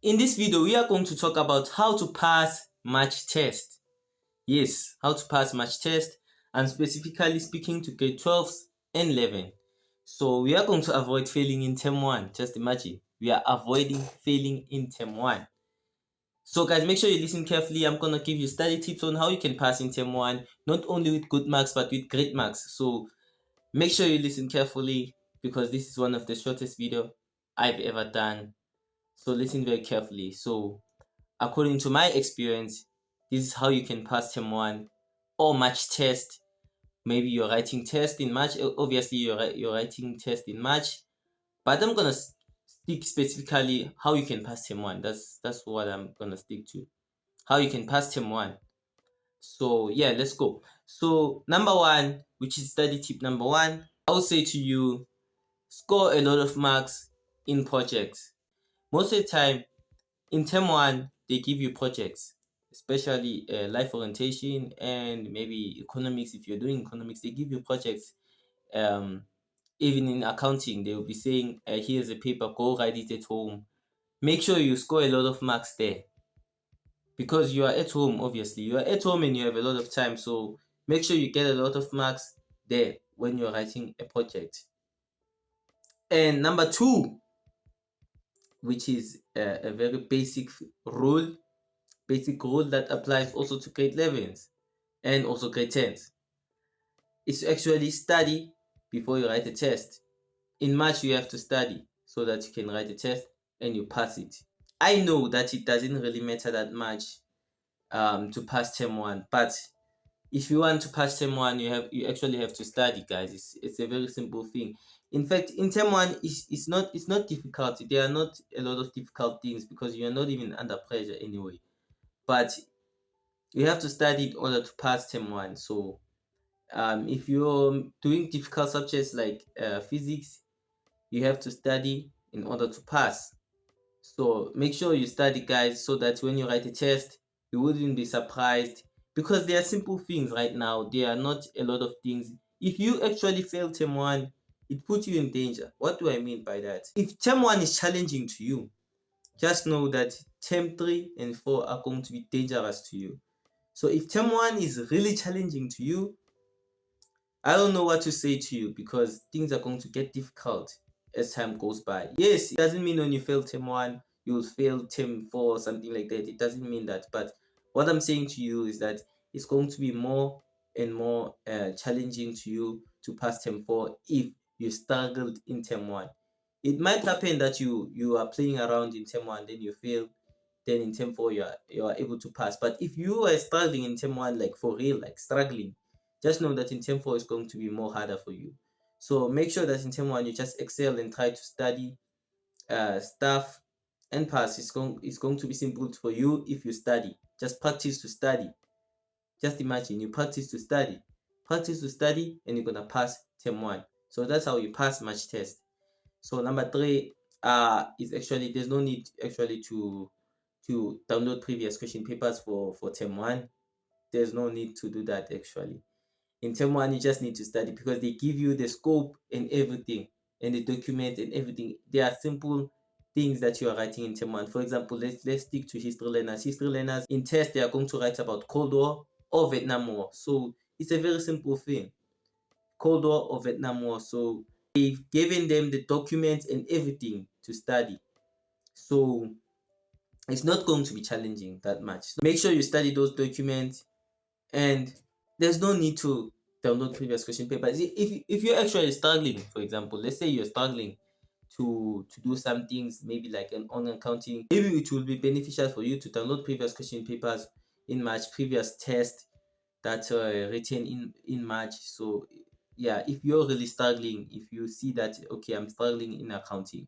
In this video, we are going to talk about how to pass match test. Yes, how to pass match test, and specifically speaking to grade 12s and 11. So we are going to avoid failing in term 1. Just imagine, we are avoiding failing in term 1. So guys, make sure you listen carefully. I'm going to give you study tips on how you can pass in term 1, not only with good marks but with great marks. So make sure you listen carefully because this is one of the shortest video I've ever done. So listen very carefully. So according to my experience, this is how you can pass term 1 or match test. Maybe you're writing test in March. Obviously, you're writing test in March, but I'm gonna stick specifically how you can pass term 1. That's what I'm gonna stick to. How you can pass term 1. So yeah, let's go. So number 1, which is study tip number 1, I would say to you, score a lot of marks in projects. Most of the time, in term 1, they give you projects, especially life orientation and maybe economics. If you're doing economics, they give you projects. Um, Even in accounting, they will be saying, here's a paper, go write it at home. Make sure you score a lot of marks there because you are at home, obviously. You are at home and you have a lot of time. So make sure you get a lot of marks there when you're writing a project. And number 2, which is a very basic rule that applies also to grade 11s and also grade 10s, is to actually study before you write a test. In March, you have to study so that you can write a test and you pass it. I know that it doesn't really matter that much to pass term 1, but if you want to pass term 1, you actually have to study, guys. It's a very simple thing. In fact, in term 1, it's not difficult. There are not a lot of difficult things because you are not even under pressure anyway. But you have to study in order to pass term 1. So if you're doing difficult subjects like physics, you have to study in order to pass. So make sure you study, guys, so that when you write a test, you wouldn't be surprised because they are simple things right now. There are not a lot of things. If you actually fail term 1, it puts you in danger. What do I mean by that? If term 1 is challenging to you, just know that term 3 and 4 are going to be dangerous to you. So if term 1 is really challenging to you, I don't know what to say to you because things are going to get difficult as time goes by. Yes, it doesn't mean when you fail term 1, you will fail term 4 or something like that. It doesn't mean that. But what I'm saying to you is that it's going to be more and more challenging to you to pass term 4 if you struggled in term 1. It might happen that you are playing around in term 1, then you fail, then in term 4 you are able to pass. But if you are struggling in term 1, like for real, like struggling, just know that in term 4 is going to be more harder for you. So make sure that in term 1 you just excel and try to study stuff and pass. It's going to be simple for you if you study. Just practice to study. Just imagine you practice to study, and you're gonna pass term 1. So that's how you pass match test. So number 3 is actually, there's no need actually to download previous question papers for term 1. There's no need to do that actually. In term 1, you just need to study because they give you the scope and everything, and the document and everything. They are simple things that you are writing in term 1. For example, let's stick to history learners. History learners in test, they are going to write about Cold War or Vietnam War. So it's a very simple thing, Cold War or Vietnam War. So they've given them the documents and everything to study. So it's not going to be challenging that much. So make sure you study those documents, and there's no need to download previous question papers. If you're actually struggling, for example, let's say you're struggling to do some things, maybe like an on accounting, maybe it will be beneficial for you to download previous question papers in March, previous test that written in March. So yeah, if you're really struggling, if you see that okay, I'm struggling in accounting,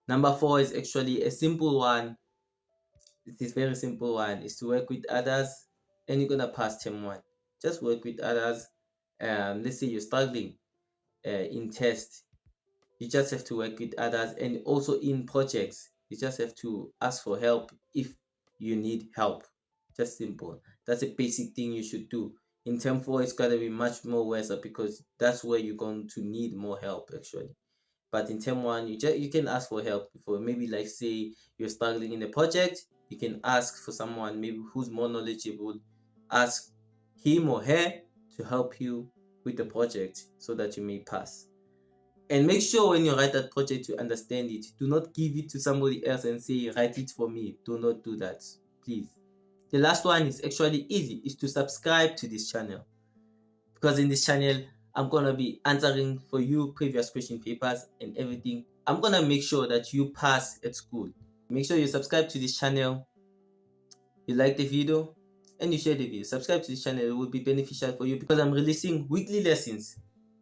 number 4 is actually a simple one. It is very simple one, is to work with others, and you're gonna pass term 1. Just work with others. Let's say you're struggling in test, you just have to work with others, and also in projects you just have to ask for help if you need help. Just simple. That's a basic thing you should do. In term 4, it's gonna be much more worse because that's where you're going to need more help actually. But in term one, you can ask for help before. Maybe like say you're struggling in a project, you can ask for someone maybe who's more knowledgeable. Ask him or her to help you with the project so that you may pass. And make sure when you write that project you understand it. Do not give it to somebody else and say write it for me. Do not do that, please. The last one is actually easy, is to subscribe to this channel, because in this channel I'm gonna be answering for you previous question papers and everything. I'm gonna make sure that you pass at school. Make sure you subscribe to this channel, you like the video, and you share the video. Subscribe to this channel, it will be beneficial for you because I'm releasing weekly lessons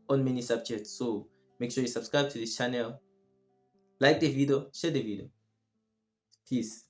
on many subjects. So make sure you subscribe to this channel, like the video, share the video. Peace.